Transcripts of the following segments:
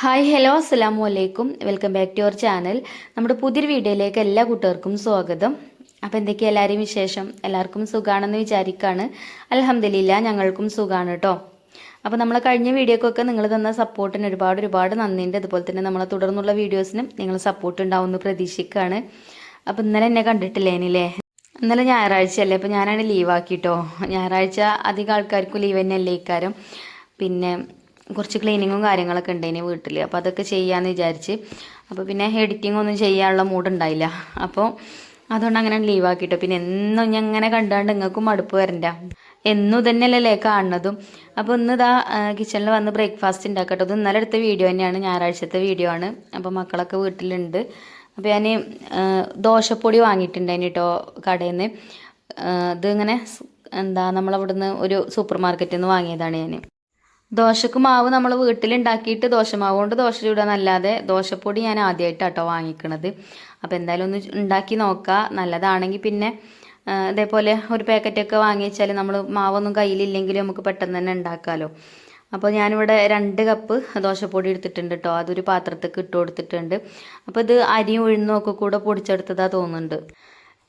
Hi hello അസ്സലാമു അലൈക്കും welcome back to our channel. നമ്മുടെ പുതിയൊരു വീഡിയോയിലേക്ക് എല്ലാ കൂട്ടുകാർക്കും സ്വാഗതം. അപ്പോൾ എന്തൊക്കെയാണ് എല്ലാവരെയും വിശേഷം? എല്ലാവർക്കും സുഖമാണെന്ന് വിചാരിക്കുകയാണ്. അൽഹംദുലില്ലാ ഞങ്ങൾക്കും സുഖമാണ് കേട്ടോ. അപ്പോൾ നമ്മളെ കഴിഞ്ഞ വീഡിയോക്കൊക്കെ നിങ്ങൾ തന്ന സപ്പോർട്ടിന് ഒരുപാട് നന്ദിയുണ്ട്. അതുപോലെ തന്നെ നമ്മളെ തുടർന്നുള്ള വീഡിയോസിനും നിങ്ങൾ സപ്പോർട്ട് ഉണ്ടാവുമെന്ന് പ്രതീക്ഷിക്കുകയാണ്. അപ്പോൾ ഇന്നലെ എന്നെ കണ്ടിട്ടില്ലേനില്ലേ? ഇന്നലെ ഞായറാഴ്ചയല്ലേ, അപ്പോൾ ഞാനാണ് ലീവാക്കിട്ടോ. ഞായറാഴ്ച അധികം ആൾക്കാർക്കും ലീവ് തന്നെയല്ലേ ഇക്കാരം. പിന്നെ കുറച്ച് ക്ലീനിങ്ങും കാര്യങ്ങളൊക്കെ ഉണ്ടായിന് വീട്ടിൽ, അപ്പോൾ അതൊക്കെ ചെയ്യാമെന്ന് വിചാരിച്ച്. അപ്പോൾ പിന്നെ എഡിറ്റിംഗ് ഒന്നും ചെയ്യാനുള്ള മൂഡുണ്ടായില്ല. അപ്പോൾ അതുകൊണ്ട് അങ്ങനെ ലീവാക്കിട്ടോ. പിന്നെ എന്നും ഞാൻ അങ്ങനെ കണ്ടാണ്ട് നിങ്ങൾക്കും മടുപ്പ് വരണ്ട, എന്നും തന്നെയല്ലേ കാണുന്നതും. അപ്പോൾ ഇന്ന് ഇതാ കിച്ചണിൽ വന്ന് ബ്രേക്ക്ഫാസ്റ്റ് ഉണ്ടാക്കട്ടോ. ഇത് ഇന്നലെ എടുത്ത വീഡിയോ തന്നെയാണ്, ഞായറാഴ്ചത്തെ വീഡിയോ ആണ്. അപ്പോൾ മക്കളൊക്കെ വീട്ടിലുണ്ട്. അപ്പോൾ ഞാൻ ദോശപ്പൊടി വാങ്ങിയിട്ടുണ്ടായിന് കേട്ടോ കടയിൽ നിന്ന്. ഇതിങ്ങനെ നമ്മളവിടുന്ന് ഒരു സൂപ്പർ മാർക്കറ്റിൽ നിന്ന് വാങ്ങിയതാണ് ഞാൻ. ദോശക്ക് മാവ് നമ്മൾ വീട്ടിലുണ്ടാക്കിയിട്ട് ദോശമാവ് കൊണ്ട് ദോശ ചൂടാന്നല്ലാതെ ദോശപ്പൊടി ഞാൻ ആദ്യമായിട്ടാട്ടോ വാങ്ങിക്കണത്. അപ്പോൾ എന്തായാലും ഒന്ന് ഉണ്ടാക്കി നോക്കുക. നല്ലതാണെങ്കിൽ പിന്നെ ഇതേപോലെ ഒരു പാക്കറ്റൊക്കെ വാങ്ങി വെച്ചാൽ നമ്മൾ മാവൊന്നും കയ്യിലില്ലെങ്കിലും നമുക്ക് പെട്ടെന്ന് തന്നെ ഉണ്ടാക്കാമല്ലോ. അപ്പോൾ ഞാനിവിടെ 2 കപ്പ് ദോശപ്പൊടി എടുത്തിട്ടുണ്ട് കേട്ടോ. അതൊരു പാത്രത്തേക്ക് ഇട്ട് കൊടുത്തിട്ടുണ്ട്. അപ്പോൾ ഇത് അരിയും ഉഴുന്നും ഒക്കെ കൂടെ പൊടിച്ചെടുത്തതാ തോന്നുന്നുണ്ട്.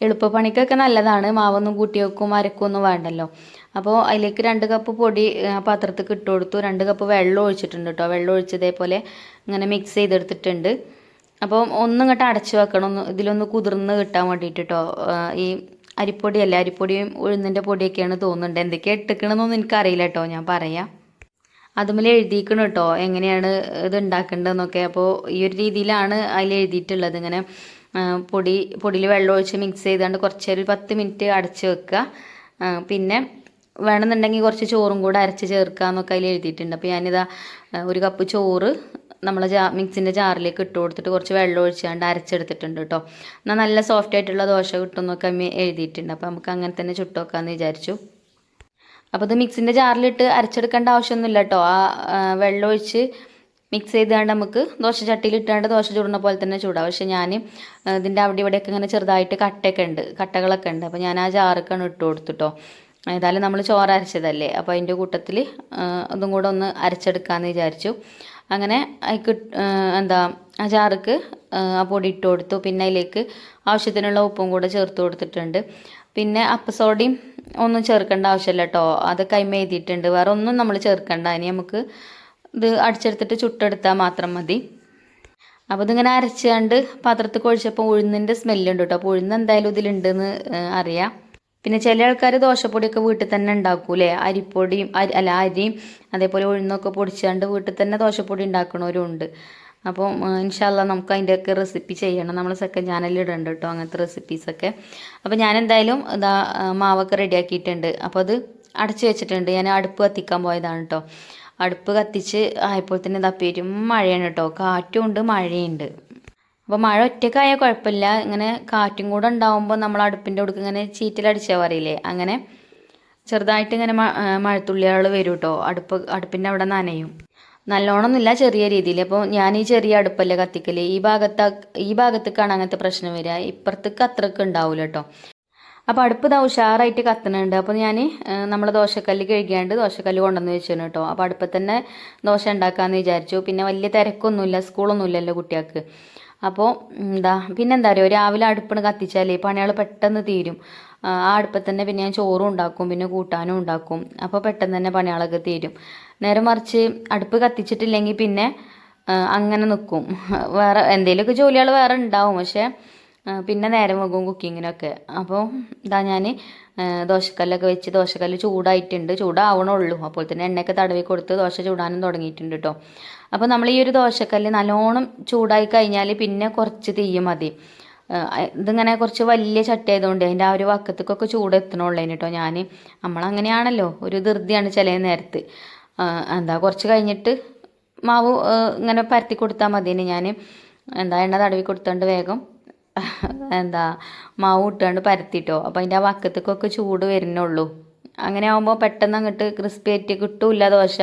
എളുപ്പപ്പണിക്കൊക്കെ നല്ലതാണ്. മാവൊന്നും കൂട്ടി വെക്കും അരക്കൊന്നും വേണ്ടല്ലോ. അപ്പോൾ അതിലേക്ക് 2 കപ്പ് പൊടി പാത്രത്തിൽ ഇട്ട് കൊടുത്തു. 2 കപ്പ് വെള്ളം ഒഴിച്ചിട്ടുണ്ട് കേട്ടോ. വെള്ളം ഒഴിച്ച് ഇതേപോലെ ഇങ്ങനെ മിക്സ് ചെയ്തെടുത്തിട്ടുണ്ട്. അപ്പോൾ ഇങ്ങോട്ട് അടച്ച് വെക്കണം, ഇതിലൊന്ന് കുതിർന്ന് കിട്ടാൻ വേണ്ടിയിട്ട് കേട്ടോ. ഈ അരിപ്പൊടിയല്ലേ, അരിപ്പൊടിയും ഉഴുന്നിൻ്റെ പൊടിയൊക്കെയാണ് തോന്നുന്നുണ്ട്. എന്തൊക്കെയാണ് ഇട്ടിക്കണമെന്നൊന്നും എനിക്കറിയില്ല കേട്ടോ, ഞാൻ പറയാം. അതുമേലെ എഴുതിയിരിക്കണം കേട്ടോ എങ്ങനെയാണ് ഇത് ഉണ്ടാക്കേണ്ടതെന്നൊക്കെ. അപ്പോൾ ഈ ഒരു രീതിയിലാണ് അതിൽ എഴുതിയിട്ടുള്ളത്. ഇങ്ങനെ പൊടിയിൽ വെള്ളം ഒഴിച്ച് മിക്സ് ചെയ്തുകൊണ്ട് കുറച്ച് ഒരു 10 മിനിറ്റ് അടച്ച് വെക്കുക. പിന്നെ വേണമെന്നുണ്ടെങ്കിൽ കുറച്ച് ചോറും കൂടെ അരച്ച് ചേർക്കുക എന്നൊക്കെ അതിൽ എഴുതിയിട്ടുണ്ട്. അപ്പോൾ ഞാനിതാ 1 കപ്പ് ചോറ് നമ്മളെ മിക്സിൻ്റെ ജാറിലേക്ക് ഇട്ട് കൊടുത്തിട്ട് കുറച്ച് വെള്ളം ഒഴിച്ചാണ്ട് അരച്ചെടുത്തിട്ടുണ്ട് കേട്ടോ. എന്നാൽ നല്ല സോഫ്റ്റ് ആയിട്ടുള്ള ദോശ കിട്ടുമെന്നൊക്കെ അമ്മ എഴുതിയിട്ടുണ്ട്. അപ്പോൾ നമുക്ക് അങ്ങനെ തന്നെ ചുട്ട് വെക്കാമെന്ന് വിചാരിച്ചു. അപ്പോൾ ഇത് മിക്സിൻ്റെ ജാറിലിട്ട് അരച്ചെടുക്കേണ്ട ആവശ്യമൊന്നുമില്ല കേട്ടോ. വെള്ളം ഒഴിച്ച് മിക്സ് ചെയ്താണ്ട് നമുക്ക് ദോശ ചട്ടിയിൽ ഇട്ടാണ്ട് ദോശ ചൂടുന്ന പോലെ തന്നെ ചൂടാം. പക്ഷേ ഞാൻ ഇതിൻ്റെ അവിടെ ഇവിടെയൊക്കെ ഇങ്ങനെ ചെറുതായിട്ട് കട്ടകളൊക്കെ ഉണ്ട്. അപ്പോൾ ഞാൻ ആ ജാറൊക്കെയാണ് ഇട്ട് കൊടുത്തിട്ടോ. ഏതായാലും നമ്മൾ ചോറ് അരച്ചതല്ലേ, അപ്പോൾ അതിൻ്റെ കൂട്ടത്തിൽ അതും കൂടെ ഒന്ന് അരച്ചെടുക്കാമെന്ന് വിചാരിച്ചു. അങ്ങനെ അതിക്ക് ആ ജാർക്ക് ആ പൊടി ഇട്ട് കൊടുത്തു. പിന്നെ അതിലേക്ക് ആവശ്യത്തിനുള്ള ഉപ്പും കൂടെ ചേർത്ത് കൊടുത്തിട്ടുണ്ട്. പിന്നെ അപ്പസോഡയും ഒന്നും ചേർക്കേണ്ട ആവശ്യമില്ല കേട്ടോ, അത് കൈമ എഴുതിയിട്ടുണ്ട്. വേറെ ഒന്നും നമ്മൾ ചേർക്കേണ്ട. ഇനി നമുക്ക് ഇത് അടിച്ചെടുത്തിട്ട് ചുട്ടെടുത്താൽ മാത്രം മതി. അപ്പോൾ ഇതിങ്ങനെ അരച്ചുകൊണ്ട് പാത്രത്തിൽ കുഴിച്ചപ്പോൾ ഉഴുന്നിൻ്റെ സ്മെല്ലുണ്ട് കേട്ടോ. അപ്പോൾ ഉഴുന്ന് എന്തായാലും ഇതിലുണ്ടെന്ന് അറിയാം. പിന്നെ ചില ആൾക്കാർ ദോശപ്പൊടിയൊക്കെ വീട്ടിൽ തന്നെ ഉണ്ടാക്കൂലേ, അരിപ്പൊടിയും അരിയും അതേപോലെ ഉഴുന്നൊക്കെ പൊടിച്ചുകൊണ്ട് വീട്ടിൽ തന്നെ ദോശപ്പൊടി ഉണ്ടാക്കണവരും ഉണ്ട്. അപ്പോൾ ഇൻഷാ അല്ലാ നമുക്ക് അതിൻ്റെയൊക്കെ റെസിപ്പി ചെയ്യണം. നമ്മൾ സെക്കൻഡ് ചാനലിൽ ഇടുന്നുണ്ട് കേട്ടോ അങ്ങനത്തെ റെസിപ്പീസൊക്കെ. അപ്പോൾ ഞാൻ എന്തായാലും മാവൊക്കെ റെഡിയാക്കിയിട്ടുണ്ട്. അപ്പോൾ അത് അടച്ച് വെച്ചിട്ടുണ്ട്. ഞാൻ അടുപ്പ് കത്തിക്കാൻ പോയതാണ് കേട്ടോ. അടുപ്പ് കത്തിച്ച് ആയപ്പോൾ തന്നെ പെരും മഴയാണ് കേട്ടോ. കാറ്റും ഉണ്ട് മഴയുണ്ട്. അപ്പോൾ മഴ ഒറ്റക്കായാൽ കുഴപ്പമില്ല, ഇങ്ങനെ കാറ്റും കൂടെ ഉണ്ടാവുമ്പോൾ നമ്മൾ അടുപ്പിൻ്റെ ഉടുക്ക് ഇങ്ങനെ ചീറ്റലടിച്ചാൽ പറയില്ലേ, അങ്ങനെ ചെറുതായിട്ട് ഇങ്ങനെ മഴത്തുള്ളികൾ വരും കേട്ടോ. അടുപ്പിൻ്റെ അവിടെ നനയും. നല്ലോണമൊന്നുമില്ല, ചെറിയ രീതിയിൽ. അപ്പോൾ ഞാൻ ഈ ചെറിയ അടുപ്പല്ലേ കത്തിക്കൽ, ഈ ഭാഗത്തേക്കാണ് അങ്ങനത്തെ പ്രശ്നം വരിക. ഇപ്പുറത്തേക്ക് അത്രയ്ക്ക് ഉണ്ടാവില്ല കേട്ടോ. അപ്പോൾ അടുപ്പ് ഇതാ ഉഷാറായിട്ട് കത്തുന്നുണ്ട്. അപ്പോൾ ഞാൻ നമ്മൾ ദോശക്കല്ല് കഴുകിയാണ്ട് ദോശക്കല്ല് കൊണ്ടുവന്ന് വെച്ചിരുന്നു കേട്ടോ. അപ്പോൾ അടുപ്പിൽ തന്നെ ദോശ ഉണ്ടാക്കാമെന്ന് വിചാരിച്ചു. പിന്നെ വലിയ തിരക്കൊന്നുമില്ല, സ്കൂളൊന്നുമില്ലല്ലോ കുട്ടികൾക്ക്. അപ്പോൾ പിന്നെന്താ പറയുക, രാവിലെ അടുപ്പിന് കത്തിച്ചാലേ പണികൾ പെട്ടെന്ന് തീരും. ആ അടുപ്പിൽ തന്നെ പിന്നെ ഞാൻ ചോറും ഉണ്ടാക്കും, പിന്നെ കൂട്ടാനും ഉണ്ടാക്കും. അപ്പോൾ പെട്ടെന്ന് തന്നെ പണികളൊക്കെ തീരും. നേരെ മറിച്ച് അടുപ്പ് കത്തിച്ചിട്ടില്ലെങ്കിൽ പിന്നെ അങ്ങനെ നിൽക്കും. വേറെ എന്തെങ്കിലുമൊക്കെ ജോലികൾ വേറെ ഉണ്ടാവും, പക്ഷേ പിന്നെ നേരം വൈകും കുക്കിങ്ങിനൊക്കെ. അപ്പോൾ ഞാൻ ദോശക്കല്ലൊക്കെ വെച്ച് ദോശക്കല്ല് ചൂടായിട്ടുണ്ട്, ചൂടാവണുള്ളൂ. അപ്പോൾ തന്നെ എണ്ണയൊക്കെ തടവി കൊടുത്ത് ദോശ ചൂടാനും തുടങ്ങിയിട്ടുണ്ട് കേട്ടോ. അപ്പോൾ നമ്മൾ ഈ ഒരു ദോശക്കല്ല് നല്ലോണം ചൂടായി കഴിഞ്ഞാൽ പിന്നെ കുറച്ച് തീ മതി. ഇതിങ്ങനെ കുറച്ച് വലിയ ചട്ടി ആയതുകൊണ്ട് അതിൻ്റെ ആ ഒരു വക്കത്തേക്കൊക്കെ ചൂട് എത്തണുള്ളതിന് കേട്ടോ. നമ്മളങ്ങനെയാണല്ലോ, ഒരു ധൃതിയാണ് ചില നേരത്ത്. കുറച്ച് കഴിഞ്ഞിട്ട് മാവ് ഇങ്ങനെ പരത്തി കൊടുത്താൽ മതിയെന്ന് ഞാൻ എണ്ണ തടവി കൊടുത്തോണ്ട് വേഗം മാവ് ഇട്ടുകൊണ്ട് പരത്തിട്ടോ. അപ്പോൾ അതിൻ്റെ ആ വക്കത്തേക്കൊക്കെ ചൂട് വരുന്നുള്ളൂ. അങ്ങനെ ആകുമ്പോൾ പെട്ടെന്ന് അങ്ങോട്ട് ക്രിസ്പി ആയിട്ട് കിട്ടൂല ദോശ.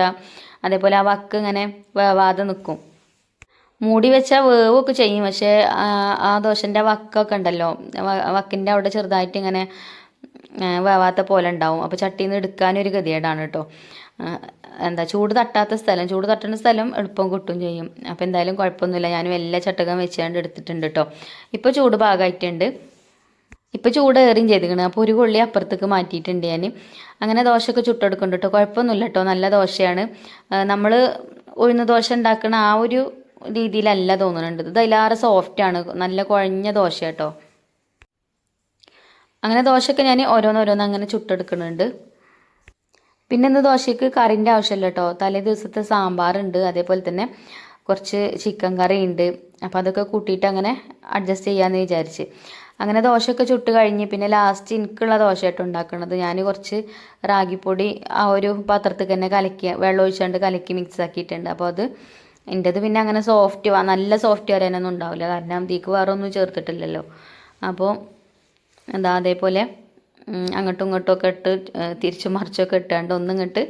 അതേപോലെ ആ വക്ക് ഇങ്ങനെ വേവാതെ നിൽക്കും. മൂടി വെച്ചാൽ വേവൊക്കെ ചെയ്യും, പക്ഷേ ആ ദോശൻ്റെ വക്കൊക്കെ ഉണ്ടല്ലോ, വക്കിൻ്റെ അവിടെ ചെറുതായിട്ട് ഇങ്ങനെ വേവാത്ത പോലെ ഉണ്ടാവും. അപ്പോൾ ചട്ടിയിൽ നിന്ന് എടുക്കാനൊരു ഗതികേടാണ് കേട്ടോ. എന്താ ചൂട് തട്ടുന്ന സ്ഥലം എളുപ്പം കിട്ടും ചെയ്യും. അപ്പോൾ എന്തായാലും കുഴപ്പമൊന്നുമില്ല, ഞാൻ എല്ലാ ചട്ടകം വെച്ചുകൊണ്ട് എടുത്തിട്ടുണ്ട് കേട്ടോ. ഇപ്പോൾ ചൂട് ഭാഗമായിട്ടുണ്ട്, ഇപ്പോൾ ചൂട് ഏറിയും ചെയ്തിരിക്കണം. അപ്പോൾ ഒരു കൊള്ളി അപ്പുറത്തേക്ക് മാറ്റിയിട്ടുണ്ട് ഞാൻ. അങ്ങനെ ദോശയൊക്കെ ചുട്ടെടുക്കുന്നുണ്ട് കേട്ടോ, കുഴപ്പമൊന്നുമില്ല കേട്ടോ, നല്ല ദോശയാണ്. നമ്മൾ ഉഴുന്ന് ദോശ ഉണ്ടാക്കുന്ന ആ ഒരു രീതിയിലല്ല തോന്നുന്നുണ്ട്, ഇത് അതിലേറെ സോഫ്റ്റാണ്, നല്ല കുഴഞ്ഞ ദോശ കേട്ടോ. അങ്ങനെ ദോശയൊക്കെ ഞാൻ ഓരോന്നോരോന്ന് അങ്ങനെ ചുട്ടെടുക്കുന്നുണ്ട്. പിന്നെ ഇന്ന് ദോശയ്ക്ക് കറിൻ്റെ ആവശ്യമില്ല കേട്ടോ, തലേ ദിവസത്തെ സാമ്പാറുണ്ട്, അതേപോലെ തന്നെ കുറച്ച് ചിക്കൻ കറി ഉണ്ട്. അപ്പോൾ അതൊക്കെ കൂട്ടിയിട്ട് അങ്ങനെ അഡ്ജസ്റ്റ് ചെയ്യാമെന്ന് വിചാരിച്ച് അങ്ങനെ ദോശയൊക്കെ ചുട്ട് കഴിഞ്ഞ് പിന്നെ ലാസ്റ്റ് എനിക്കുള്ള ദോശയായിട്ട് ഉണ്ടാക്കുന്നത്, ഞാൻ കുറച്ച് റാഗിപ്പൊടി ആ ഒരു പാത്രത്തിൽ തന്നെ കലക്കി വെള്ളം ഒഴിച്ചുകൊണ്ട് കലക്കി മിക്സ് ആക്കിയിട്ടുണ്ട്. അപ്പോൾ അത് എൻ്റേത് പിന്നെ അങ്ങനെ നല്ല സോഫ്റ്റ് വരാനൊന്നും ഉണ്ടാവില്ല, കാരണം ഇതിക്ക് വേറെ ഒന്നും ചേർത്തിട്ടില്ലല്ലോ. അപ്പോൾ എന്താ അതേപോലെ അങ്ങോട്ടും ഇങ്ങോട്ടും ഒക്കെ ഇട്ട് തിരിച്ചും മറിച്ചൊക്കെ ഇട്ടാണ്ട് ഒന്നിങ്ങോട്ട്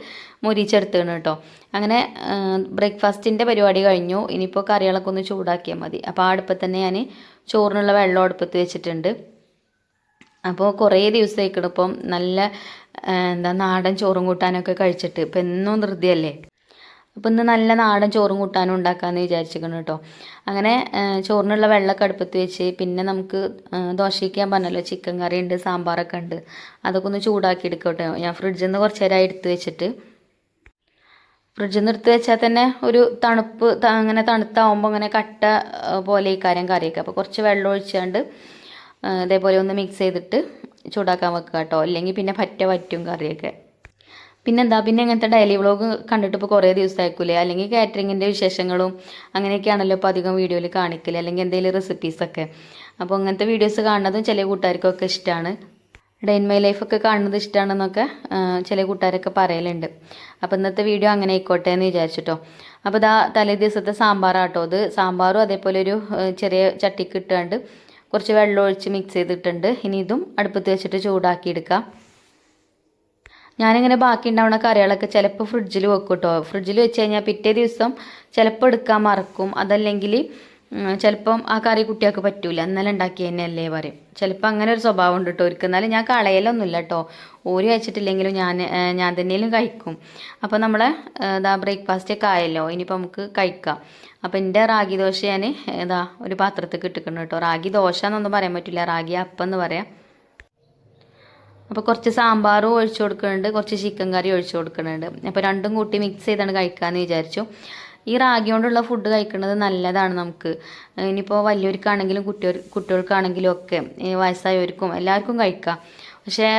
മുരിച്ചെടുത്തേണ് കേട്ടോ. അങ്ങനെ ബ്രേക്ക്ഫാസ്റ്റിൻ്റെ പരിപാടി കഴിഞ്ഞു. ഇനിയിപ്പോൾ കറികളൊക്കെ ഒന്ന് ചൂടാക്കിയാൽ മതി. അപ്പോൾ ആ അടുപ്പത്ത് തന്നെ ഞാൻ ചോറിനുള്ള വെള്ളം അടുപ്പത്ത് വെച്ചിട്ടുണ്ട്. അപ്പോൾ കുറേ ദിവസമായിക്കണം ഇപ്പം നല്ല നാടൻ ചോറും കൂട്ടാനൊക്കെ കഴിച്ചിട്ട്, ഇപ്പം എന്നും ധൃതിയല്ലേ. അപ്പോൾ ഇന്ന് നല്ല നാടൻ ചോറും കൂട്ടാനും ഉണ്ടാക്കാമെന്ന് വിചാരിച്ചിരിക്കണം കേട്ടോ. അങ്ങനെ ചോറിനുള്ള വെള്ളമൊക്കെ അടുപ്പത്ത് വെച്ച് പിന്നെ നമുക്ക് ദോശയ്ക്ക് ഞാൻ പറഞ്ഞല്ലോ ചിക്കൻ കറി ഉണ്ട്, സാമ്പാറൊക്കെ ഉണ്ട്, അതൊക്കെ ഒന്ന് ചൂടാക്കി എടുക്കട്ടെ. ഞാൻ ഫ്രിഡ്ജിൽ നിന്ന് കുറച്ച് നേരമായി എടുത്ത് വെച്ചിട്ട്, ഫ്രിഡ്ജിൽ നിന്ന് എടുത്ത് വെച്ചാൽ തന്നെ ഒരു തണുപ്പ് അങ്ങനെ തണുത്താവുമ്പോൾ അങ്ങനെ കട്ട പോലെ ഈ കറിയൊക്കെ. അപ്പോൾ കുറച്ച് വെള്ളം ഒഴിച്ചാണ്ട് ഇതേപോലെ ഒന്ന് മിക്സ് ചെയ്തിട്ട് ചൂടാക്കാൻ വെക്കുക കേട്ടോ, അല്ലെങ്കിൽ പിന്നെ വറ്റും കറിയൊക്കെ. പിന്നെ ഇങ്ങനത്തെ ഡെയിലി വ്ളോഗ് കണ്ടിട്ട് ഇപ്പോൾ കുറേ ദിവസമായിരിക്കില്ലേ, അല്ലെങ്കിൽ കാറ്ററിങ്ങിൻ്റെ വിശേഷങ്ങളും അങ്ങനെയൊക്കെയാണല്ലോ ഇപ്പോൾ അധികം വീഡിയോയിൽ കാണിക്കല്, അല്ലെങ്കിൽ എന്തെങ്കിലും റെസിപ്പീസൊക്കെ. അപ്പോൾ അങ്ങനത്തെ വീഡിയോസ് കാണുന്നതും ചില കൂട്ടുകാർക്കൊക്കെ ഇഷ്ടമാണ്, ഡേ ഇൻ മൈ ലൈഫൊക്കെ കാണുന്നത് ഇഷ്ടമാണെന്നൊക്കെ ചില കൂട്ടുകാരൊക്കെ പറയലുണ്ട്. അപ്പോൾ ഇന്നത്തെ വീഡിയോ അങ്ങനെ ആയിക്കോട്ടെ എന്ന് വിചാരിച്ചിട്ടോ. അപ്പോൾ തലേ ദിവസത്തെ സാമ്പാറാട്ടോ, ഇത് സാമ്പാറും അതേപോലെ ഒരു ചെറിയ ചട്ടിക്ക് ഇട്ടുകൊണ്ട് കുറച്ച് വെള്ളം ഒഴിച്ച് മിക്സ് ചെയ്തിട്ടുണ്ട്. ഇനി ഇതും അടുപ്പത്ത് വെച്ചിട്ട് ചൂടാക്കി എടുക്കാം. ഞാനിങ്ങനെ ബാക്കി ഉണ്ടാവുന്ന കറികളൊക്കെ ചിലപ്പോൾ ഫ്രിഡ്ജിൽ വെക്കും കേട്ടോ. ഫ്രിഡ്ജിൽ വെച്ച് കഴിഞ്ഞാൽ പിറ്റേ ദിവസം ചിലപ്പോൾ എടുക്കാൻ മറക്കും, അതല്ലെങ്കിൽ ചിലപ്പം ആ കറി കുട്ടികൾക്ക് പറ്റൂല, ഇന്നലെ ഉണ്ടാക്കി തന്നെയല്ലേ പറയും. ചിലപ്പോൾ അങ്ങനെ ഒരു സ്വഭാവം ഉണ്ട് കേട്ടോ അവർക്ക്. എന്നാലും ഞാൻ കളയലൊന്നുമില്ല കേട്ടോ, ഓര് കഴിച്ചിട്ടില്ലെങ്കിലും ഞാൻ തന്നെയും കഴിക്കും. അപ്പോൾ നമ്മളെ ബ്രേക്ക്ഫാസ്റ്റ് ഒക്കെ ആയല്ലോ, ഇനിയിപ്പോൾ നമുക്ക് കഴിക്കാം. അപ്പോൾ എൻ്റെ റാഗി ദോശ ഞാൻ ഒരു പാത്രത്തിൽ ഇട്ടിക്കണം കേട്ടോ. റാഗി ദോശ എന്നൊന്നും പറയാൻ പറ്റില്ല, റാഗി അപ്പം എന്ന് പറയാം. അപ്പോൾ കുറച്ച് സാമ്പാറും ഒഴിച്ചു കൊടുക്കുന്നുണ്ട്, കുറച്ച് ചിക്കൻ കറി ഒഴിച്ചു കൊടുക്കുന്നുണ്ട്. അപ്പോൾ രണ്ടും കൂട്ടി മിക്സ് ചെയ്താണ് കഴിക്കാമെന്ന് വിചാരിച്ചു. ഈ റാഗി കൊണ്ടുള്ള ഫുഡ് കഴിക്കുന്നത് നല്ലതാണ് നമുക്ക്. ഇനിയിപ്പോൾ വലിയവർക്കാണെങ്കിലും കുട്ടികൾക്കാണെങ്കിലും ഒക്കെ വയസ്സായവർക്കും എല്ലാവർക്കും കഴിക്കാം. പക്ഷേ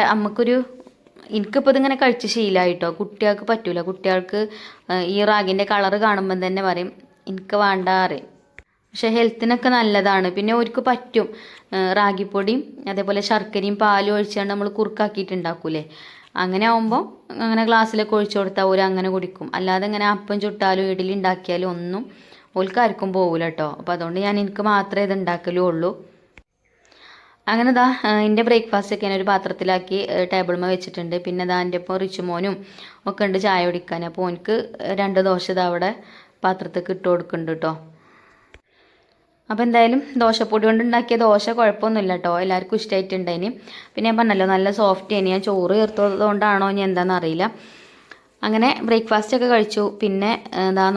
എനിക്കിപ്പോൾ ഇതിങ്ങനെ കഴിച്ച് ശീലമായിട്ടോ, കുട്ടികൾക്ക് പറ്റൂല. കുട്ടികൾക്ക് ഈ റാഗിൻ്റെ കളറ് കാണുമ്പം തന്നെ പറയും എനിക്ക് വേണ്ട പറയും. പക്ഷേ ഹെൽത്തിനൊക്കെ നല്ലതാണ്. പിന്നെ അവർക്ക് പറ്റും, റാഗിപ്പൊടിയും അതേപോലെ ശർക്കരയും പാലും ഒഴിച്ചാണ്ട് നമ്മൾ കുറുക്കാക്കിയിട്ടുണ്ടാക്കൂലേ, അങ്ങനെ ആകുമ്പോൾ അങ്ങനെ ഗ്ലാസ്സിലൊക്കെ ഒഴിച്ചു കൊടുത്താൽ ഓര് അങ്ങനെ കുടിക്കും. അല്ലാതെ ഇങ്ങനെ അപ്പം ചുട്ടാലും ഇഡലി ഉണ്ടാക്കിയാലും ഒന്നും ഓൽക്കാർക്കും പോകില്ല കേട്ടോ. അപ്പോൾ അതുകൊണ്ട് എനിക്ക് മാത്രമേ ഇത് ഉണ്ടാക്കലൂ ഉള്ളൂ. അങ്ങനെ എൻ്റെ ബ്രേക്ക്ഫാസ്റ്റ് ഒക്കെ ഞാനൊരു പാത്രത്തിലാക്കി ടേബിൾമേ വെച്ചിട്ടുണ്ട്. പിന്നെ എൻ്റെ ഇപ്പോൾ റിച്ചുമോനും ഒക്കെ ഉണ്ട് ചായ കുടിക്കാൻ. അപ്പോൾ എനിക്ക് 2 ദോശ അവിടെ പാത്രത്തേക്ക് ഇട്ട് കൊടുക്കുന്നുണ്ട് കേട്ടോ. അപ്പോൾ എന്തായാലും ദോശപ്പൊടി കൊണ്ട് ഉണ്ടാക്കിയ ദോശ കുഴപ്പമൊന്നുമില്ല കേട്ടോ, എല്ലാവർക്കും ഇഷ്ടമായിട്ടുണ്ടായിന്. പിന്നെ ഞാൻ പറഞ്ഞല്ലോ നല്ല സോഫ്റ്റ് ആയിന്, ഞാൻ ചോറ് ചേർത്തത് കൊണ്ടാണോ ഇനി എന്താണെന്ന് അറിയില്ല. അങ്ങനെ ബ്രേക്ക്ഫാസ്റ്റ് ഒക്കെ കഴിച്ചു. പിന്നെ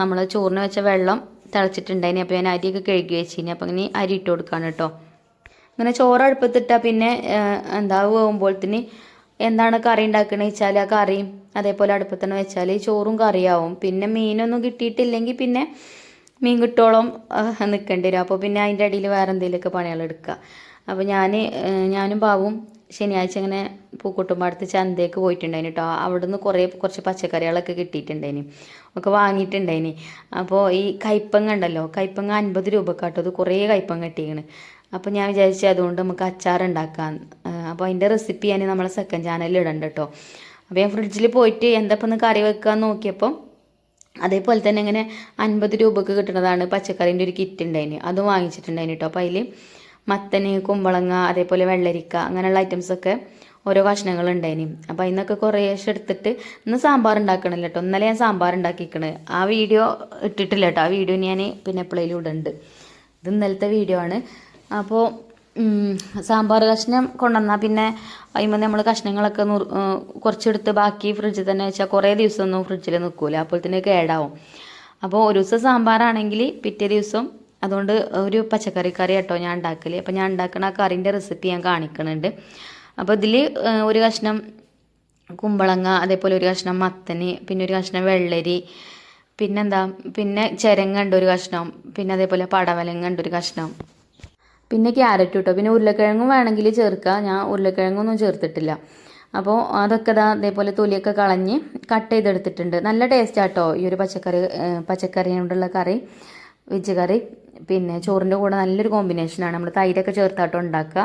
നമ്മൾ ചോറിന് വെച്ച വെള്ളം തിളച്ചിട്ടുണ്ടായിന്. അപ്പോൾ ഞാൻ അരിയൊക്കെ കഴുകി വെച്ചിന്. അപ്പോൾ ഇനി അരി ഇട്ട് കൊടുക്കാണ് കേട്ടോ. അങ്ങനെ ചോറ് അടുപ്പത്തിട്ടാൽ പിന്നെ പോകുമ്പോഴത്തേന് എന്താണ് കറി ഉണ്ടാക്കണമെന്ന് വെച്ചാൽ ആ കറിയും അതേപോലെ അടുപ്പത്തന്നെ വെച്ചാൽ ചോറും കറിയാവും. പിന്നെ മീനൊന്നും കിട്ടിയിട്ടില്ലെങ്കിൽ പിന്നെ മീൻ കിട്ടോളം നിൽക്കേണ്ടി വരും. അപ്പോൾ പിന്നെ അതിൻ്റെ ഇടയിൽ വേറെ എന്തെങ്കിലുമൊക്കെ പണികളെടുക്കുക. അപ്പോൾ ഞാനും ബാവും ശനിയാഴ്ച ഇങ്ങനെ പൂക്കോട്ടുംപാടത്ത് ചന്തയ്ക്ക് പോയിട്ടുണ്ടായിന് കേട്ടോ. അവിടുന്ന് കുറച്ച് പച്ചക്കറികളൊക്കെ കിട്ടിയിട്ടുണ്ടായിന്, ഒക്കെ വാങ്ങിയിട്ടുണ്ടായിന്. അപ്പോൾ ഈ കയ്പ്പങ്ങ ഉണ്ടല്ലോ, കയ്പ്പങ്ങ 50 രൂപക്കാട്ടോ, അത് കുറേ കയ്പ്പങ്ങ കിട്ടിയാണ്. അപ്പോൾ ഞാൻ വിചാരിച്ചു അതുകൊണ്ട് നമുക്ക് അച്ചാർ ഉണ്ടാക്കാം. അപ്പോൾ അതിൻ്റെ റെസിപ്പി ഞാൻ നമ്മളെ സെക്കൻഡ് ചാനലിൽ ഇടണ്ട കേട്ടോ. അപ്പോൾ ഞാൻ ഫ്രിഡ്ജിൽ പോയിട്ട് എന്താപ്പം ഒന്ന് കറി വെക്കാൻ നോക്കിയപ്പോൾ അതേപോലെ തന്നെ ഇങ്ങനെ 50 രൂപക്ക് കിട്ടുന്നതാണ് പച്ചക്കറീൻ്റെ ഒരു കിറ്റ് ഉണ്ടായിന്, അതും വാങ്ങിച്ചിട്ടുണ്ടായിന് കേട്ടോ. അപ്പോൾ അതിൽ മത്തന്, കുമ്പളങ്ങ, അതേപോലെ വെള്ളരിക്ക അങ്ങനെയുള്ള ഐറ്റംസൊക്കെ ഓരോ കഷ്ണങ്ങളുണ്ടായിന്. അപ്പോൾ അതിൽ നിന്നൊക്കെ കുറേശ്ശെ എടുത്തിട്ട് ഇന്ന് സാമ്പാർ ഉണ്ടാക്കണമല്ലോ കേട്ടോ. ഇന്നലെ ഞാൻ സാമ്പാർ ഉണ്ടാക്കിക്കണ്, ആ വീഡിയോ ഇട്ടിട്ടില്ല കേട്ടോ. ആ വീഡിയോ ഞാൻ പിന്നെ എപ്പോഴേലും ഇടുന്നുണ്ട്. ഇത് ഇന്നലത്തെ വീഡിയോ ആണ്. അപ്പോൾ സാമ്പാർ കഷ്ണം കൊണ്ടുവന്നാൽ പിന്നെ അതിന്മേൽ നമ്മൾ കഷ്ണങ്ങളൊക്കെ കുറച്ചെടുത്ത് ബാക്കി ഫ്രിഡ്ജിൽ തന്നെ വെച്ചാൽ കുറേ ദിവസമൊന്നും ഫ്രിഡ്ജിൽ നിൽക്കില്ല, അപ്പോൾ തന്നെ കേടാവും. അപ്പോൾ ഒരു ദിവസം സാമ്പാറാണെങ്കിൽ പിറ്റേ ദിവസം അതുകൊണ്ട് ഒരു പച്ചക്കറി കറി കേട്ടോ ഞാൻ ഉണ്ടാക്കൽ. അപ്പോൾ ഞാൻ ഉണ്ടാക്കുന്ന ആ കറീൻ്റെ റെസിപ്പി ഞാൻ കാണിക്കുന്നുണ്ട്. അപ്പോൾ ഇതിൽ ഒരു കഷ്ണം കുമ്പളങ്ങ, അതേപോലെ ഒരു കഷ്ണം മത്തന്, പിന്നെ ഒരു കഷ്ണം വെള്ളരി, പിന്നെന്താ പിന്നെ ചിരങ്ങ ഉണ്ട് ഒരു കഷ്ണം, പിന്നെ അതേപോലെ പടവലങ്ങ ഉണ്ട് ഒരു കഷ്ണം, പിന്നെ ക്യാരറ്റ് കേട്ടോ, പിന്നെ ഉരുളക്കിഴങ്ങും വേണമെങ്കിൽ ചേർക്കാം. ഞാൻ ഉരുളക്കിഴങ്ങൊന്നും ചേർത്തിട്ടില്ല. അപ്പോൾ അതൊക്കെ അതേപോലെ തൊലിയൊക്കെ കളഞ്ഞ് കട്ട് ചെയ്തെടുത്തിട്ടുണ്ട്. നല്ല ടേസ്റ്റ് ആട്ടോ ഈ ഒരു പച്ചക്കറി കൊണ്ടുള്ള കറി, വെജ് കറി. പിന്നെ ചോറിൻ്റെ കൂടെ നല്ലൊരു കോമ്പിനേഷനാണ്. നമ്മൾ തൈരൊക്കെ ചേർത്താട്ടോ ഉണ്ടാക്കുക.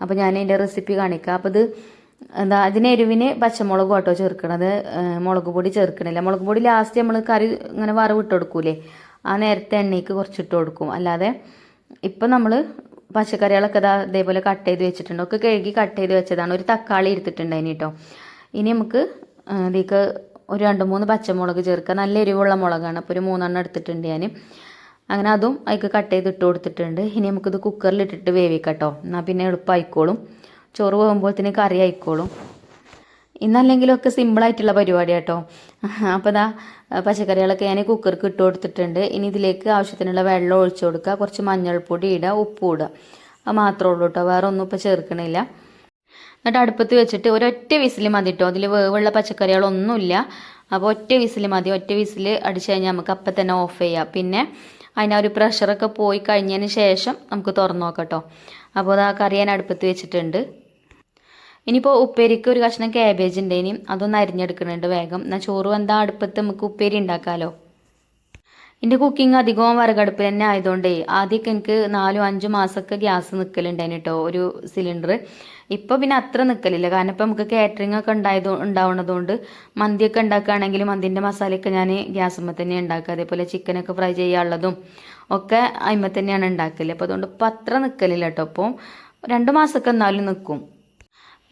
അപ്പോൾ ഞാൻ അതിൻ്റെ റെസിപ്പി കാണിക്കാം. അപ്പോൾ ഇത് എന്താ അതിന് എരിവിന് പച്ചമുളക് കേട്ടോ ചേർക്കണത്, മുളക് പൊടി ചേർക്കണില്ല. മുളക് പൊടി ലാസ്റ്റ് നമ്മൾ കറി ഇങ്ങനെ വറവിട്ട് കൊടുക്കൂലേ, ആ നേരത്തെ എണ്ണയ്ക്ക് കുറച്ചിട്ട് കൊടുക്കും. അല്ലാതെ ഇപ്പം നമ്മൾ പച്ചക്കറികളൊക്കെ ഇതേപോലെ കട്ട് ചെയ്ത് വെച്ചിട്ടുണ്ട്, ഒക്കെ കഴുകി കട്ട് ചെയ്ത് വെച്ചതാണ്. ഒരു തക്കാളി എടുത്തിട്ടുണ്ട് അതിന് കേട്ടോ. ഇനി നമുക്ക് ഇതിലേക്ക് ഒരു 2-3 പച്ചമുളക് ചേർക്കുക. നല്ല എരിവുള്ള മുളകാണ്, അപ്പോൾ ഒരു 3 എടുത്തിട്ടുണ്ട് ഞാൻ. അങ്ങനെ അതും അതിലേക്ക് കട്ട് ചെയ്ത് ഇട്ട് കൊടുത്തിട്ടുണ്ട്. ഇനി നമുക്കിത് കുക്കറിലിട്ടിട്ട് വേവിക്കട്ടോ, എന്നാൽ പിന്നെ എളുപ്പമായിക്കോളും. ചോറ് പോകുമ്പോഴത്തേന് കറി ആയിക്കോളും. ഇന്നല്ലെങ്കിലൊക്കെ സിമ്പിളായിട്ടുള്ള പരിപാടി കേട്ടോ. അപ്പോൾ പച്ചക്കറികളൊക്കെ ഞാൻ കുക്കർക്ക് ഇട്ട് കൊടുത്തിട്ടുണ്ട്. ഇനി ഇതിലേക്ക് ആവശ്യത്തിനുള്ള വെള്ളം ഒഴിച്ചു കൊടുക്കുക, കുറച്ച് മഞ്ഞൾപ്പൊടി ഇടുക, ഉപ്പ് ഇടുക. അത് മാത്രമേ ഉള്ളൂ കേട്ടോ, വേറെ ഒന്നും ഇപ്പോൾ ചേർക്കണില്ല. എന്നിട്ട് അടുപ്പത്ത് വെച്ചിട്ട് ഒരൊറ്റ വിസിൽ മതി കേട്ടോ. അതിൽ വേവുള്ള പച്ചക്കറികളൊന്നുമില്ല. അപ്പോൾ ഒറ്റ വിസിൽ മതി. ഒറ്റ വിസിൽ അടിച്ചു കഴിഞ്ഞാൽ നമുക്ക് അപ്പം തന്നെ ഓഫ് ചെയ്യാം. പിന്നെ അതിൻ്റെ ഒരു പ്രഷറൊക്കെ പോയി കഴിഞ്ഞതിന് ശേഷം നമുക്ക് തുറന്നു നോക്കാം കേട്ടോ. അപ്പോൾ അത് ആ കറി ഞാൻ അടുപ്പത്ത് വെച്ചിട്ടുണ്ട്. ഇനിയിപ്പോൾ ഉപ്പേരിക്ക് ഒരു കഷ്ണം ക്യാബേജ് ഉണ്ട്, ഇനി അതൊന്ന് അരിഞ്ഞെടുക്കുന്നുണ്ട് വേഗം. എന്നാൽ ചോറ് വന്നാൽ അടുപ്പത്ത് നമുക്ക് ഉപ്പേരി ഉണ്ടാക്കാമല്ലോ. എൻ്റെ കുക്കിംഗ് അധികവും വിറകടുപ്പിൽ തന്നെ ആയതുകൊണ്ടേ ആദ്യമൊക്കെ എനിക്ക് 4-5 മാസമൊക്കെ ഗ്യാസ് നിൽക്കലുണ്ടായിന് കേട്ടോ, ഒരു സിലിണ്ടർ. ഇപ്പോൾ പിന്നെ അത്ര നിൽക്കലില്ല, കാരണം ഇപ്പോൾ നമുക്ക് കാറ്ററിംഗ് ഒക്കെ ഉണ്ടാവുന്നതുകൊണ്ട് മന്തിയൊക്കെ ഉണ്ടാക്കുകയാണെങ്കിൽ മന്തിൻ്റെ മസാലയൊക്കെ ഞാൻ ഗ്യാസുമ്മ തന്നെ ഉണ്ടാക്കുക. അതേപോലെ ചിക്കനൊക്കെ ഫ്രൈ ചെയ്യാനുള്ളതും ഒക്കെ അതിമ്മ തന്നെയാണ് ഉണ്ടാക്കൽ. അപ്പോൾ അതുകൊണ്ട് ഇപ്പോൾ അത്ര നിൽക്കലില്ല കേട്ടോ. അപ്പോൾ 2 മാസമൊക്കെ എന്നാലും നിൽക്കും.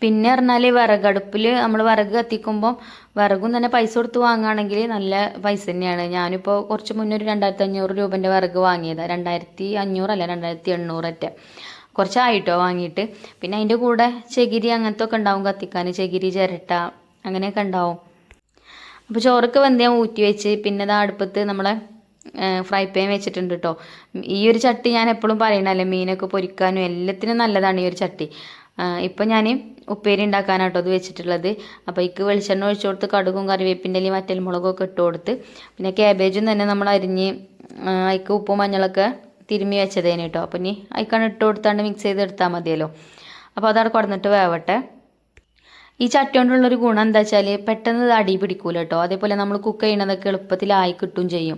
പിന്നെ പറഞ്ഞാൽ വിറകടുപ്പിൽ നമ്മൾ വിറക് കത്തിക്കുമ്പോൾ വിറകും തന്നെ പൈസ കൊടുത്ത് വാങ്ങുകയാണെങ്കിൽ നല്ല പൈസ തന്നെയാണ്. ഞാനിപ്പോൾ കുറച്ച് മുന്നേ ഒരു 2500 രൂപേൻ്റെ വിറക് വാങ്ങിയതാണ്. 2500 അല്ല 2800 കുറച്ചായിട്ടോ വാങ്ങിയിട്ട്. പിന്നെ അതിൻ്റെ കൂടെ ചകിരി അങ്ങനത്തെ ഒക്കെ ഉണ്ടാവും കത്തിക്കാൻ, ചകിരി ചിരട്ട അങ്ങനെയൊക്കെ ഉണ്ടാവും. അപ്പോൾ ചോറൊക്കെ വെന്തയാൻ ഊറ്റി വെച്ച് പിന്നെ അടുപ്പത്ത് നമ്മളെ ഫ്രൈ പാൻ വെച്ചിട്ടുണ്ട് കേട്ടോ. ഈ ഒരു ചട്ടി ഞാൻ എപ്പോഴും പറയണല്ലേ, മീനൊക്കെ പൊരിക്കാനും എല്ലാത്തിനും നല്ലതാണ് ഈ ഒരു ചട്ടി. ഇപ്പം ഞാൻ ഉപ്പേരി ഉണ്ടാക്കാനാട്ടോ അത് വെച്ചിട്ടുള്ളത്. അപ്പോൾ ഇതിക്ക് വെളിച്ചെണ്ണ ഒഴിച്ചു കൊടുത്ത് കടുകും കറിവേപ്പിൻ്റെ ഇലയും വറ്റൽമുളകും ഒക്കെ ഇട്ട് കൊടുത്ത് പിന്നെ ക്യാബേജും തന്നെ നമ്മൾ അരിഞ്ഞ് അതിക്ക് ഉപ്പും മഞ്ഞളൊക്കെ തിരുമ്മി വെച്ചതേനെ കേട്ടോ. അപ്പോൾ ഇനി അതിക്കാണ് ഇട്ട് കൊടുത്താണ്ട് മിക്സ് ചെയ്തെടുത്താൽ മതിയല്ലോ. അപ്പോൾ അതവിടെ കൊടുന്നിട്ട് വേവട്ടെ. ഈ ചട്ടി കൊണ്ടുള്ളൊരു ഗുണം എന്താ വെച്ചാൽ പെട്ടെന്ന് ഇത് അടി പിടിക്കൂല കേട്ടോ. അതേപോലെ നമ്മൾ കുക്ക് ചെയ്യണതൊക്കെ എളുപ്പത്തിലായി കിട്ടും ചെയ്യും.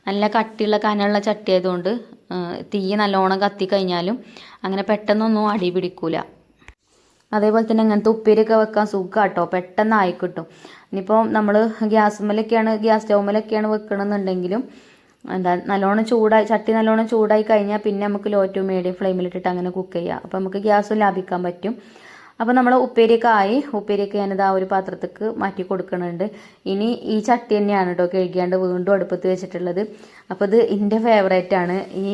നല്ല കട്ടിയുള്ള കനമുള്ള ചട്ടി ആയതുകൊണ്ട് തീ നല്ലോണം കത്തി കഴിഞ്ഞാലും അങ്ങനെ പെട്ടെന്നൊന്നും അടി പിടിക്കൂല. അതേപോലെ തന്നെ അങ്ങനത്തെ ഉപ്പേരിയൊക്കെ വെക്കാൻ സുഖം കേട്ടോ, പെട്ടെന്ന് ആയി കിട്ടും. ഇനിയിപ്പോൾ നമ്മൾ ഗ്യാസ് സ്റ്റൗമ്മലൊക്കെയാണ് വെക്കണമെന്നുണ്ടെങ്കിലും നല്ലോണം ചട്ടി നല്ലോണം ചൂടായി കഴിഞ്ഞാൽ പിന്നെ നമുക്ക് ലോ ടു മീഡിയം ഫ്ലെയിമിലിട്ടിട്ട് അങ്ങനെ കുക്ക് ചെയ്യാം. അപ്പോൾ നമുക്ക് ഗ്യാസും ലാഭിക്കാൻ പറ്റും. അപ്പോൾ നമ്മൾ ഉപ്പേരിയൊക്കെ ഞാനിത് ആ ഒരു പാത്രത്തേക്ക് മാറ്റി കൊടുക്കുന്നുണ്ട്. ഇനി ഈ ചട്ടി തന്നെയാണ് കേട്ടോ കഴുകിയാണ്ട് വീണ്ടും അടുപ്പത്ത് വെച്ചിട്ടുള്ളത്. അപ്പോൾ ഇത് എൻ്റെ ഫേവറേറ്റാണ് ഈ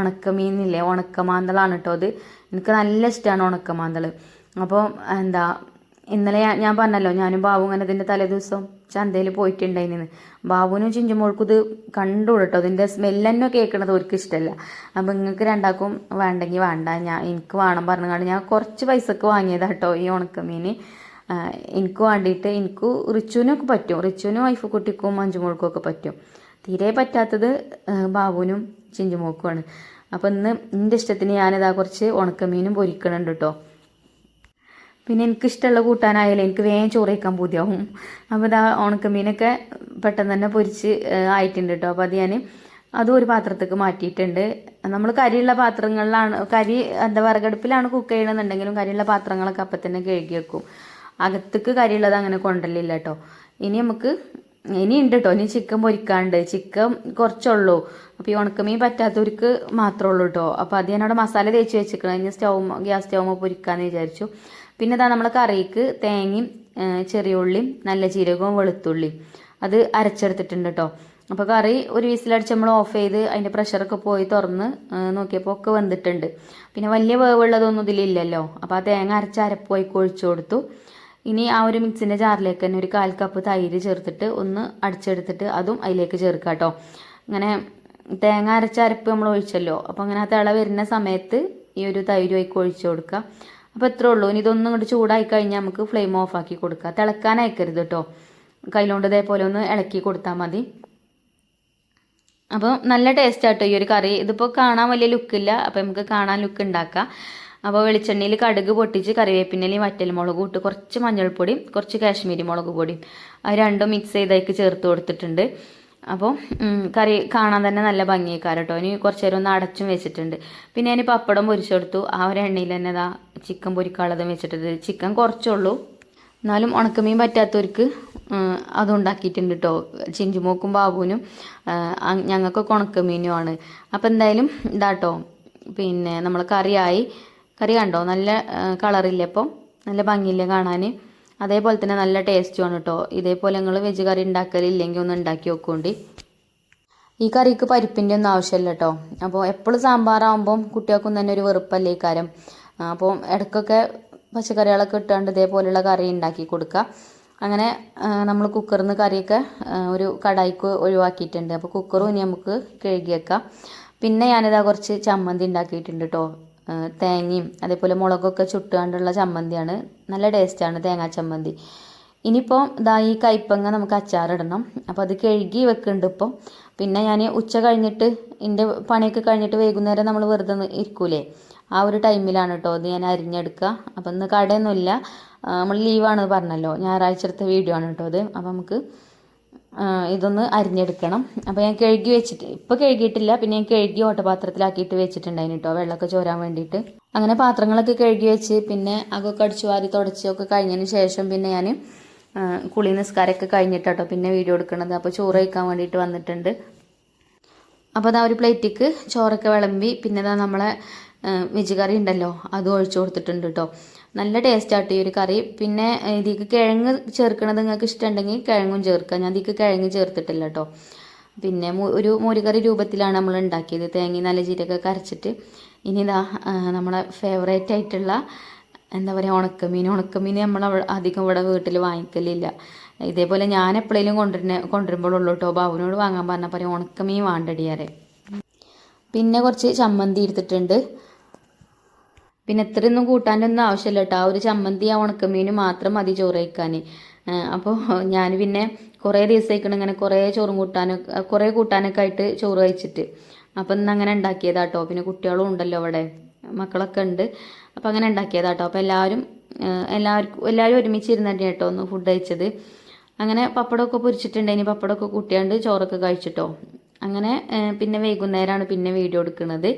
ഉണക്കമീനില്ലേ, ഉണക്കമാന്തളാണ് കേട്ടോ. അത് എനിക്ക് നല്ല ഇഷ്ടമാണ് ഉണക്കമാന്തൾ. അപ്പോൾ ഇന്നലെ ഞാൻ പറഞ്ഞല്ലോ, ഞാനും ബാബു ഇങ്ങനെ ഇതിൻ്റെ തലേദിവസം ചന്തയിൽ പോയിട്ടുണ്ടായിരുന്നു. ബാബുവിനും ചിഞ്ചുമോൾക്കും ഇത് കണ്ടു കേട്ടോ. ഇതിൻ്റെ സ്മെല്ല് തന്നെ കേൾക്കണത് അവർക്ക് ഇഷ്ടമല്ല. അപ്പോൾ നിങ്ങൾക്ക് രണ്ടാക്കും വേണ്ടെങ്കിൽ വേണ്ട, എനിക്ക് വേണം പറഞ്ഞുകൊണ്ട് ഞാൻ കുറച്ച് പൈസക്ക് വാങ്ങിയതാണ് കേട്ടോ ഈ ഉണക്കമീൻ. എനിക്ക് വേണ്ടിയിട്ട് റിച്ചുവിനൊക്കെ പറ്റും, റിച്ചുവിനും വൈഫ് കുട്ടിക്കും മഞ്ജുമോൾക്കും ഒക്കെ പറ്റും. തീരെ പറ്റാത്തത് ബാബുവിനും ചിഞ്ചുമോൾക്കുമാണ്. അപ്പോൾ ഇന്ന് എൻ്റെ ഇഷ്ടത്തിന് ഞാനിതാ കുറച്ച് ഉണക്കമീനും പൊരിക്കണുണ്ട് കേട്ടോ. പിന്നെ എനിക്കിഷ്ടമുള്ള കൂട്ടാനായാലും എനിക്ക് വേഗം ചോറ് വയ്ക്കാൻ പൂതിയാവും. അപ്പോൾ ഇതാ ഉണക്കമീനൊക്കെ പെട്ടെന്ന് തന്നെ പൊരിച്ച് ആയിട്ടുണ്ട് കേട്ടോ. അപ്പോൾ അത് ഞാൻ അതും ഒരു പാത്രത്തേക്ക് മാറ്റിയിട്ടുണ്ട്. നമ്മൾ കരിയുള്ള പാത്രങ്ങളിലാണ് വിറകടുപ്പിലാണ് കുക്ക് ചെയ്യണമെന്നുണ്ടെങ്കിലും കരിയുള്ള പാത്രങ്ങളൊക്കെ അപ്പം തന്നെ കഴുകി വെക്കും. അകത്തേക്ക് കരിയുള്ളത് അങ്ങനെ കൊണ്ടല്ലില്ല കേട്ടോ. ഇനി ഉണ്ട് കേട്ടോ, ഇനി ചിക്കൻ പൊരിക്കാണ്ട്. ചിക്കൻ കുറച്ചുള്ളൂ. അപ്പോൾ ഈ ഉണക്കമീൻ പറ്റാത്തവർക്ക് മാത്രമേ ഉള്ളൂ കേട്ടോ. അപ്പോൾ അത് ഞാനവിടെ മസാല തേച്ച് വെച്ചിരിക്കണം. ഇനി ഗ്യാസ് സ്റ്റൗമ്മ പൊരിക്കാമെന്ന് വിചാരിച്ചു. പിന്നെ നമ്മൾ കറിക്ക് തേങ്ങയും ചെറിയ ഉള്ളിയും നല്ല ജീരകവും വെളുത്തുള്ളിയും അത് അരച്ചെടുത്തിട്ടുണ്ട് കേട്ടോ. അപ്പോൾ കറി ഒരു വിസിലടിച്ച് നമ്മൾ ഓഫ് ചെയ്ത് അതിൻ്റെ പ്രഷറൊക്കെ പോയി തുറന്ന് നോക്കിയപ്പോൾ ഒക്കെ വെന്തിട്ടുണ്ട്. പിന്നെ വലിയ വേവുള്ളതൊന്നും ഇതിലില്ലല്ലോ. അപ്പോൾ ആ തേങ്ങ അരച്ച അരപ്പോയി ഒഴിച്ചു കൊടുത്തു. ഇനി ആ ഒരു മിക്സിൻ്റെ ജാറിലേക്ക് തന്നെ ഒരു 1/4 കപ്പ് തൈര് ചേർത്തിട്ട് ഒന്ന് അടിച്ചെടുത്തിട്ട് അതും അതിലേക്ക് ചേർക്കാം കേട്ടോ. അങ്ങനെ തേങ്ങ അരച്ച അരപ്പ് നമ്മൾ ഒഴിച്ചല്ലോ. അപ്പോൾ അങ്ങനെ ആ തിള വരുന്ന സമയത്ത് ഈ ഒരു തൈര് ഒഴിച്ച് കൊടുക്കുക. അപ്പോൾ ഇത്രേ ഉള്ളൂ. ഇനി ഇതൊന്നും ഇങ്ങോട്ട് ചൂടായി കഴിഞ്ഞാൽ നമുക്ക് ഫ്ലെയിം ഓഫ് ആക്കി കൊടുക്കുക. തിളക്കാൻ അയക്കരുത് കേട്ടോ. കയ്യിലോണ്ട് ഇതേപോലെ ഒന്ന് ഇളക്കി കൊടുത്താൽ മതി. അപ്പോൾ നല്ല ടേസ്റ്റ് ആട്ടോ ഈ ഒരു കറി. ഇതിപ്പോൾ കാണാൻ വലിയ ലുക്കില്ല, അപ്പോൾ നമുക്ക് കാണാൻ ലുക്ക് ഉണ്ടാക്കാം. അപ്പോൾ വെളിച്ചെണ്ണയിൽ കടുക് പൊട്ടിച്ച് കറിവേപ്പിൻ്റെലയും വറ്റൽമുളകും ഇട്ട് കുറച്ച് മഞ്ഞൾപ്പൊടിയും കുറച്ച് കാശ്മീരി മുളക് പൊടിയും അത് രണ്ടും മിക്സ് ചെയ്തേക്ക് ചേർത്ത് കൊടുത്തിട്ടുണ്ട്. അപ്പോൾ കറി കാണാൻ തന്നെ നല്ല ഭംഗിയേക്കാരം കേട്ടോ. ഇനി കുറച്ച് നേരം ഒന്ന് അടച്ചും വെച്ചിട്ടുണ്ട്. പിന്നെ ഞാൻ പപ്പടം പൊരിച്ചെടുത്തു. ആ ഒരു എണ്ണയിൽ തന്നെ ഇതാ ചിക്കൻ പൊരിക്കാനുള്ളതും വെച്ചിട്ടുണ്ട്. ചിക്കൻ കുറച്ചുള്ളൂ, എന്നാലും ഉണക്കമീൻ പറ്റാത്തവർക്ക് അതുണ്ടാക്കിയിട്ടുണ്ട് കേട്ടോ. ചിഞ്ചുമോക്കും ബാബുവിനും ഞങ്ങൾക്കൊക്കെ ഉണക്കമീനുമാണ്. അപ്പോൾ എന്തായാലും ഇതാട്ടോ, പിന്നെ നമ്മൾ കറി കണ്ടോ നല്ല കളറില്ലേ, അപ്പോൾ നല്ല ഭംഗിയില്ലേ കാണാൻ. അതേപോലെ തന്നെ നല്ല ടേസ്റ്റുമാണ് കേട്ടോ. ഇതേപോലെ നിങ്ങൾ വെജ് കറി ഉണ്ടാക്കലില്ലെങ്കിൽ ഒന്ന് ഉണ്ടാക്കി നോക്കുകൊണ്ടി. ഈ കറിക്ക് പരിപ്പിൻ്റെ ഒന്നും ആവശ്യമില്ല കേട്ടോ. അപ്പോൾ എപ്പോഴും സാമ്പാറാകുമ്പം കുട്ടികൾക്കും തന്നെ ഒരു വെറുപ്പല്ലേ ഈ കാരം. അപ്പോൾ ഇടയ്ക്കൊക്കെ പച്ചക്കറികളൊക്കെ ഇട്ടുകൊണ്ട് ഇതേപോലെയുള്ള കറി ഉണ്ടാക്കി കൊടുക്കുക. അങ്ങനെ നമ്മൾ കുക്കറിൽ നിന്ന് കറിയൊക്കെ ഒരു കടായിക്ക് ഒഴിവാക്കിയിട്ടുണ്ട്. അപ്പോൾ കുക്കറും ഇനി നമുക്ക് കഴുകി വെക്കാം. പിന്നെ ഞാനിതാ കുറച്ച് ചമ്മന്തി ഉണ്ടാക്കിയിട്ടുണ്ട് കേട്ടോ. തേങ്ങയും അതേപോലെ മുളകൊക്കെ ചുട്ടുകൊണ്ടുള്ള ചമ്മന്തിയാണ്. നല്ല ടേസ്റ്റാണ് തേങ്ങാ ചമ്മന്തി. ഇനിയിപ്പോൾ ഇതാ ഈ കയ്പ്പങ്ങ നമുക്ക് അച്ചാറിടണം. അപ്പോൾ അത് കഴുകി വെക്കുന്നുണ്ട് ഇപ്പോൾ. പിന്നെ ഞാൻ ഉച്ച കഴിഞ്ഞിട്ട് എൻ്റെ പണിയൊക്കെ കഴിഞ്ഞിട്ട് വൈകുന്നേരം നമ്മൾ വെറുതെ ഇരിക്കൂലേ, ആ ഒരു ടൈമിലാണ് കേട്ടോ അത് ഞാൻ അരിഞ്ഞെടുക്കുക. അപ്പം ഇന്ന് കടയൊന്നുമില്ല, നമ്മൾ ലീവാണ് പറഞ്ഞല്ലോ, ഞായറാഴ്ച എടുത്ത വീഡിയോ ആണ് കേട്ടോ അത്. അപ്പം നമുക്ക് ഇതൊന്ന് അരിഞ്ഞെടുക്കണം. അപ്പോൾ ഞാൻ കഴുകി വെച്ചിട്ട് ഇപ്പോൾ കഴുകിയിട്ടില്ല, പിന്നെ ഞാൻ കഴുകി ഓട്ടപാത്രത്തിലാക്കിയിട്ട് വെച്ചിട്ടുണ്ടായിരുന്നു കേട്ടോ, വെള്ളമൊക്കെ ചോരാൻ വേണ്ടിയിട്ട്. അങ്ങനെ പാത്രങ്ങളൊക്കെ കഴുകി വെച്ച് പിന്നെ അകൊക്കെ അടിച്ചു വാരി തുടച്ചൊക്കെ കഴിഞ്ഞതിന് ശേഷം പിന്നെ ഞാൻ കുളി നിസ്കാരമൊക്കെ കഴിഞ്ഞിട്ടോ പിന്നെ വീഡിയോ എടുക്കണത്. അപ്പോൾ ചോറ് കഴിക്കാൻ വേണ്ടിയിട്ട് വന്നിട്ടുണ്ട്. അപ്പോൾ അതാ ഒരു പ്ലേറ്റിക്ക് ചോറൊക്കെ വിളമ്പി പിന്നെ അതാ നമ്മളെ വെജ് കറി ഉണ്ടല്ലോ അത് ഒഴിച്ചു കൊടുത്തിട്ടുണ്ട് കേട്ടോ. നല്ല ടേസ്റ്റായിട്ട് ഈ ഒരു കറി. പിന്നെ ഇതിക്ക് കിഴങ്ങ് ചേർക്കണത് നിങ്ങൾക്ക് ഇഷ്ടമുണ്ടെങ്കിൽ കിഴങ്ങും ചേർക്കുക. ഞാൻ ഇതിക്ക് കിഴങ്ങ് ചേർത്തിട്ടില്ല കേട്ടോ. പിന്നെ ഒരു മോരുകറി രൂപത്തിലാണ് നമ്മൾ ഉണ്ടാക്കിയത്, തേങ്ങ നല്ല ജീരകമൊക്കെ അരച്ചിട്ട്. ഇനി ഇതാ നമ്മളെ ഫേവറേറ്റ് ആയിട്ടുള്ള എന്താ പറയുക ഉണക്കമീൻ നമ്മൾ അധികം ഇവിടെ വീട്ടിൽ വാങ്ങിക്കലില്ല. ഇതേപോലെ ഞാൻ എപ്പോഴേലും കൊണ്ടുവരുമ്പോഴുള്ളൂ കേട്ടോ ബാബുവിനോട് വാങ്ങാൻ പറഞ്ഞാൽ പറയും ഉണക്കമീൻ വേണ്ടടിയാരെ. പിന്നെ കുറച്ച് ചമ്മന്തി എടുത്തിട്ടുണ്ട്. പിന്നെ ഇത്രയൊന്നും കൂട്ടാനൊന്നും ആവശ്യമില്ല കേട്ടോ. ആ ഒരു ചമ്മന്തി ആ ഉണക്കമീന് മാത്രം മതി ചോറ് കഴിക്കാൻ. അപ്പോൾ ഞാൻ പിന്നെ കുറേ ദിവസമായിക്കണം ഇങ്ങനെ കുറേ കൂട്ടാനൊക്കെ ആയിട്ട് ചോറ് കഴിച്ചിട്ട്. അപ്പം ഇന്ന് അങ്ങനെ ഉണ്ടാക്കിയതാട്ടോ. പിന്നെ കുട്ടികളും ഉണ്ടല്ലോ അവിടെ, മക്കളൊക്കെ ഉണ്ട്. അപ്പം അങ്ങനെ ഉണ്ടാക്കിയതാട്ടോ. അപ്പോൾ എല്ലാവരും ഒരുമിച്ചിരുന്നിട്ട് കേട്ടോ ഒന്ന് ഫുഡ് കഴിച്ചത്. അങ്ങനെ പപ്പടമൊക്കെ പൊരിച്ചിട്ടുണ്ടെങ്കിൽ പപ്പടമൊക്കെ കൂട്ടിയാണ്ട് ചോറൊക്കെ കഴിച്ചിട്ടോ. അങ്ങനെ പിന്നെ വൈകുന്നേരമാണ് പിന്നെ വീഡിയോ എടുക്കുന്നത്.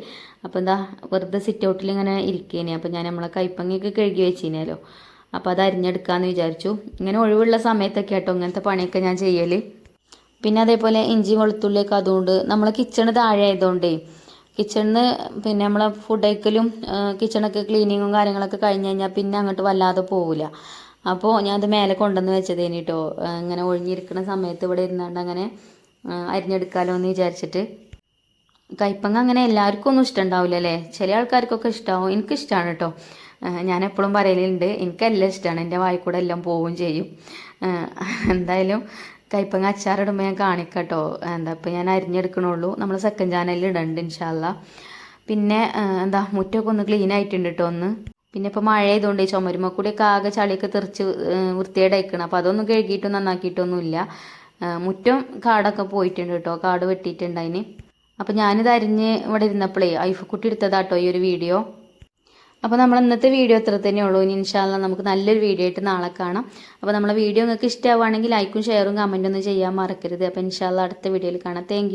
അപ്പോൾ എന്താ വെറുതെ സിറ്റ് ഔട്ടിൽ ഇങ്ങനെ ഇരിക്കേനെ. അപ്പോൾ ഞാൻ നമ്മളെ കൈപ്പങ്ങയൊക്കെ കഴുകി വെച്ചിനല്ലോ, അപ്പോൾ അത് അരിഞ്ഞെടുക്കാമെന്ന് വിചാരിച്ചു. ഇങ്ങനെ ഒഴിവുള്ള സമയത്തൊക്കെ കേട്ടോ ഇങ്ങനത്തെ പണിയൊക്കെ ഞാൻ ചെയ്യൽ. പിന്നെ അതേപോലെ ഇഞ്ചി വെളുത്തുള്ളിയൊക്കെ അതുകൊണ്ട് നമ്മളെ കിച്ചണ് താഴെ ആയതുകൊണ്ടേ കിച്ചണിന് പിന്നെ നമ്മളെ ഫുഡ് കഴിക്കലും കിച്ചണൊക്കെ ക്ലീനിങ്ങും കാര്യങ്ങളൊക്കെ കഴിഞ്ഞ് കഴിഞ്ഞാൽ പിന്നെ അങ്ങോട്ട് വല്ലാതെ പോവില്ല. അപ്പോൾ ഞാൻ അത് മേലെ കൊണ്ടുവന്ന് വെച്ചതേനി കേട്ടോ. ഇങ്ങനെ ഒഴിഞ്ഞിരിക്കുന്ന സമയത്ത് ഇവിടെ ഇരുന്നാണ്ട് അങ്ങനെ അരിഞ്ഞെടുക്കാമല്ലോ എന്ന് വിചാരിച്ചിട്ട്. കയ്പ്പങ്ങ അങ്ങനെ എല്ലാവർക്കും ഒന്നും ഇഷ്ടമുണ്ടാവില്ല അല്ലേ, ചില ആൾക്കാർക്കൊക്കെ ഇഷ്ടമാവും. എനിക്കിഷ്ടമാണ് കേട്ടോ. ഞാൻ എപ്പോഴും പറയലുണ്ട് എനിക്കെല്ലാം ഇഷ്ടമാണ്, എൻ്റെ വായിക്കൂടെ എല്ലാം പോവുകയും ചെയ്യും. എന്തായാലും കയ്പ്പങ്ങ അച്ചാറിടുമ്പോൾ ഞാൻ കാണിക്കാം കേട്ടോ. ഇപ്പോൾ ഞാൻ അരിഞ്ഞെടുക്കണുള്ളൂ. നമ്മൾ സെക്കൻഡ് ചാനലിൽ ഇടുന്നുണ്ട് ഇൻഷാ അല്ലാ. പിന്നെ മുറ്റമൊക്കെ ഒന്ന് ക്ലീൻ ആയിട്ടുണ്ട് കേട്ടോ ഒന്ന്. പിന്നെ ഇപ്പോൾ മഴ ആയതുകൊണ്ട് ചുമരുമ്മ കൂടിയൊക്കെ ആകെ ചളിയൊക്കെ തെറിച്ച് വൃത്തിയേടായിക്കണം. അപ്പോൾ അതൊന്നും കഴുകിയിട്ടും നന്നാക്കിയിട്ടൊന്നുമില്ല. മുറ്റം കാടൊക്കെ പോയിട്ടുണ്ട് കേട്ടോ, കാട് വെട്ടിയിട്ടുണ്ട് അതിന്. അപ്പോൾ ഞാനിത് അരിഞ്ഞ് ഇവിടെ ഇരുന്നപ്പോഴേ ഐഫക്കുട്ടി എടുത്തതാട്ടോ ഈ ഒരു വീഡിയോ. അപ്പോൾ നമ്മൾ ഇന്നത്തെ വീഡിയോ ഇത്ര തന്നെയുള്ളൂ. ഇനി ഇൻഷാ അല്ലാ നമുക്ക് നല്ലൊരു വീഡിയോ ആയിട്ട് നാളെ കാണാം. അപ്പോൾ നമ്മളെ വീഡിയോ നിങ്ങൾക്ക് ഇഷ്ടമാവുകയാണെങ്കിൽ ലൈക്കും ഷെയറും കമൻറ്റും ഒന്നും ചെയ്യാൻ മറക്കരുത്. അപ്പോൾ ഇൻഷാ അല്ലാ അടുത്ത വീഡിയോയിൽ കാണാം. താങ്ക്